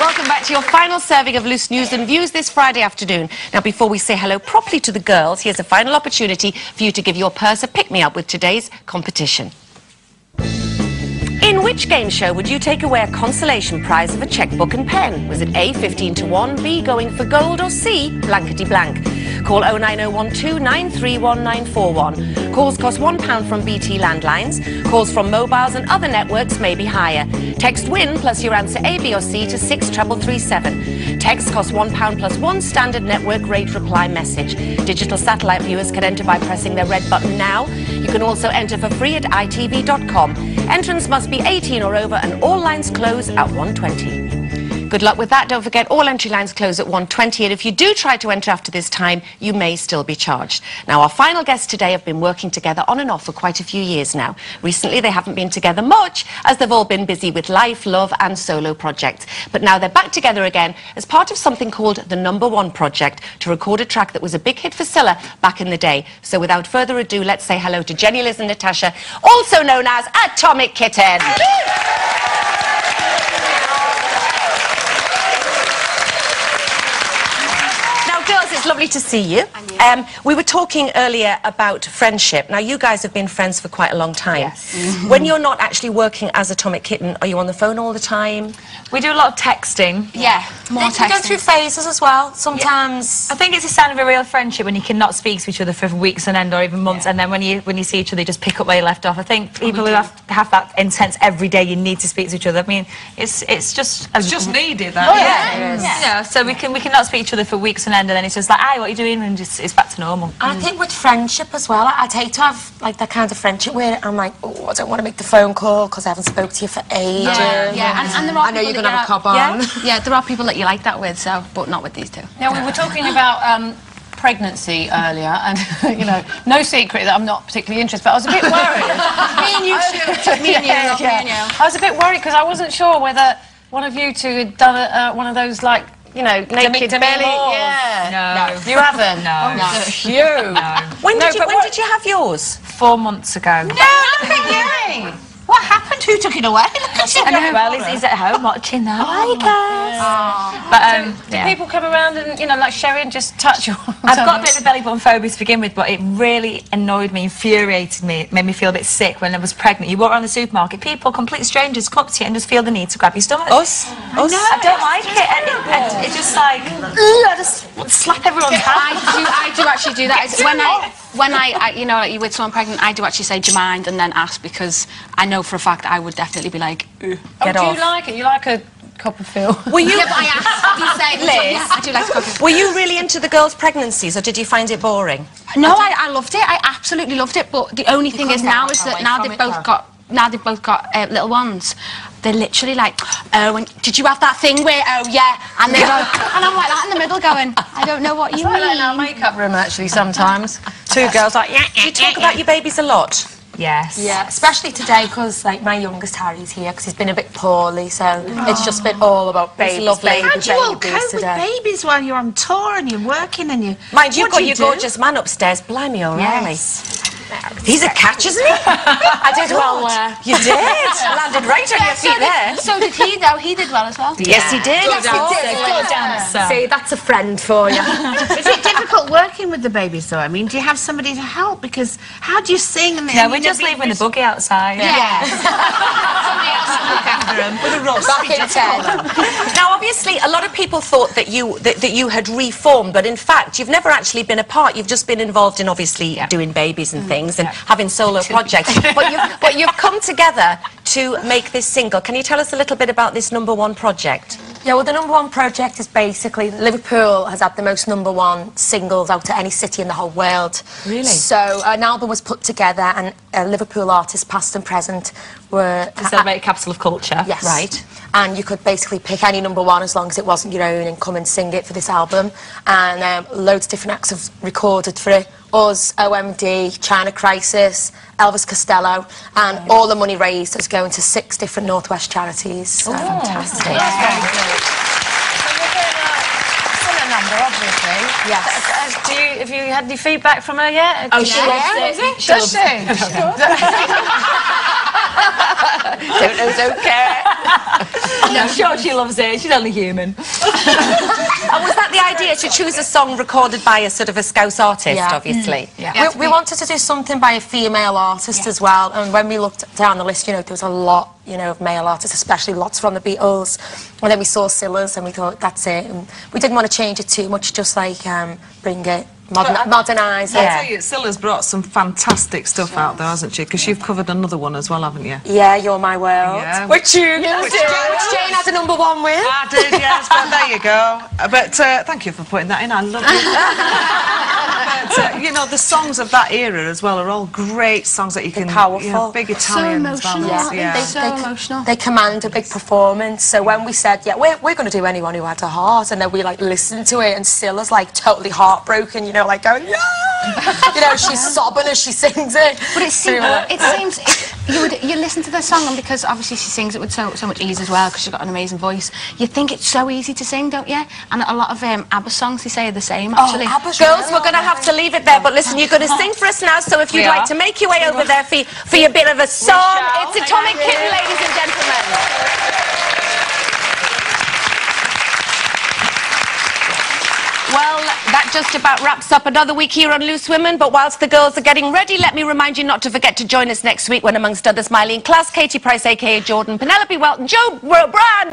Welcome back to your final serving of loose news and views this Friday afternoon. Now, before we say hello properly to the girls, here's a final opportunity for you to give your purse a pick-me-up with today's competition. In which game show would you take away a consolation prize of a chequebook and pen? Was it A, 15 to 1, B, going for gold, or C, blankety blank? Call 09012 931941. Calls cost £1 from BT landlines. Calls from mobiles and other networks may be higher. Text WIN plus your answer A, B or C to 63337. Text costs £1 plus one standard network rate reply message. Digital satellite viewers can enter by pressing the red button now. You can also enter for free at itv.com. Entrance must be 18 or over and all lines close at 1:20. Good luck with that. Don't forget, all entry lines close at 1:20, and if you do try to enter after this time, you may still be charged. Now, our final guests today have been working together on and off for quite a few years now. Recently, they haven't been together much, as they've all been busy with life, love and solo projects. But now they're back together again as part of something called the Number One Project, to record a track that was a big hit for Scylla back in the day. So without further ado, let's say hello to Jenny, Liz and Natasha, also known as Atomic Kitten. It's lovely to see you. We were talking earlier about friendship. Now, you guys have been friends for quite a long time. Yes. When you're not actually working as Atomic Kitten, are you on the phone all the time? We do a lot of texting. Yeah, more texting. We go through phases as well. Sometimes... I think it's a sign of a real friendship when you cannot speak to each other for weeks on end or even months, and then when you see each other, you just pick up where you left off. I think people who have that intense every day, you need to speak to each other. I mean, it's just... It's just needed, that. Oh, yeah. You know, so we cannot speak to each other for weeks on end, and then it's just like, "Hi, what are you doing?" and just it's back to normal. And I think with friendship as well, I'd hate to have like that kind of friendship where I'm like, oh, I don't want to make the phone call because I haven't spoke to you for ages. Yeah, and there are I know you're going to have a cop on. Yeah, there are people that you like that with, so, but not with these two. Now, we were talking about pregnancy earlier, and, you know, no secret that I'm not particularly interested, but I was a bit worried. Me and you, me and you. I was a bit worried because I wasn't sure whether one of you two had done one of those, like, you know, naked belly. Yeah. No. You haven't? No. You? No. When did you have yours? 4 months ago. No, look at you! What happened? Who took it away? Look at you. Well, he's at home watching now. Hi, guys. But do people come around and, you know, like Sherry and just touch you? I've got a bit of a belly button phobia to begin with, but it really annoyed me, infuriated me. It made me feel a bit sick when I was pregnant. You walk around the supermarket, people, complete strangers, come up to you and just feel the need to grab your stomach. Us? No, I don't like it. And it's just like, I just want to slap everyone's hand. I do actually do that. It's when I you know, like you're with someone pregnant, I do actually say, "Do you mind?" and then ask, because I know for a fact I would definitely be like, get off. Do you like it? You like a Copperfield? Were you? Yeah, but I asked. You say, Liz? yeah, I do like Copperfield. Were you really into the girls' pregnancies, or did you find it boring? No, I loved it. I absolutely loved it. But the only thing is now is that now they've both got little ones. They're literally like, "Oh, and did you have that thing where? Oh, yeah." And they go, and I'm like that in the middle, going, "I don't know what you mean." It's like in our makeup room, actually, sometimes. Two girls like, yeah. Do you talk about your babies a lot? Yes. Yeah, especially today because like my youngest Harry's here because he's been a bit poorly, so it's just been all about babies. Lovely. How do you all cope with babies while you're on tour and you're working and you? Mind you've got your gorgeous man upstairs. Blimey, O'Reilly. He's a catch, isn't he? I did well. You did. Landed right on your feet there. So did he, though. He did well as well. Yes, he did. Good dancer. See, that's a friend for you. Is it difficult working with the babies, though? I mean, do you have somebody to help? Because how do you sing? And No, we just leave with the buggy outside. Yes. Somebody else to look after them. With a rock. Back in 10. Now, obviously, a lot of people thought that you had reformed, but in fact, you've never actually been apart. You've just been involved in obviously doing babies and things and having solo projects. but you've come together to make this single. Can you tell us a little bit about this Number One project? Yeah, well, the Number One project is basically Liverpool has had the most number one singles out of any city in the whole world. Really? So an album was put together, and Liverpool artists, past and present, were To celebrate capital of culture. Yes. Right. And you could basically pick any number one as long as it wasn't your own and come and sing it for this album. And loads of different acts have recorded for it. Us, OMD, China Crisis, Elvis Costello, and all the money raised is going to 6 different Northwest charities. So. Fantastic. That's very good. So you're getting a number, obviously. Yes. Have you had any feedback from her yet? Oh, she loves it. Does she? Don't know, don't care. I'm sure she loves it. She's only human. And was that the idea, to choose a song recorded by a sort of a Scouse artist, obviously? We wanted to do something by a female artist as well, and when we looked down the list, you know, there was a lot, you know, of male artists, especially lots from the Beatles, and then we saw Silla's and we thought, that's it, and we didn't want to change it too much, just like bring it, modernise it. I'll tell you, Silla's brought some fantastic stuff out there, hasn't she? Because you've covered another one as well, haven't you? Yeah, You're My World. Yeah. Which Jane had a #1 with. I did, yes, but there you go. But thank you for putting that in, I love it. But, you know, the songs of that era as well are all great songs that you can... powerful. You know, big Italian emotional, ballads, yeah. so emotional. They command a big performance, so when we said, yeah, we're going to do Anyone Who Had a Heart, and then we, like, listened to it, and Silla's, like, totally heartbroken, you know, like, going, yeah! You know, she's sobbing as she sings it. But it seems you listen to the song, and because obviously she sings it with so much ease as well, because she's got an amazing voice, you think it's so easy to sing, don't you? And a lot of ABBA songs, they say, are the same, actually. Girls, we're going to have to leave it there, but listen, you're going to sing for us now, so if you'd like to make your way over there for your bit of a song, it's Atomic Kitten, ladies and gentlemen. Well, that just about wraps up another week here on Loose Women, but whilst the girls are getting ready, let me remind you not to forget to join us next week when, amongst others, Miley in Class, Katie Price, a.k.a. Jordan, Penelope Welton, Joe Brand,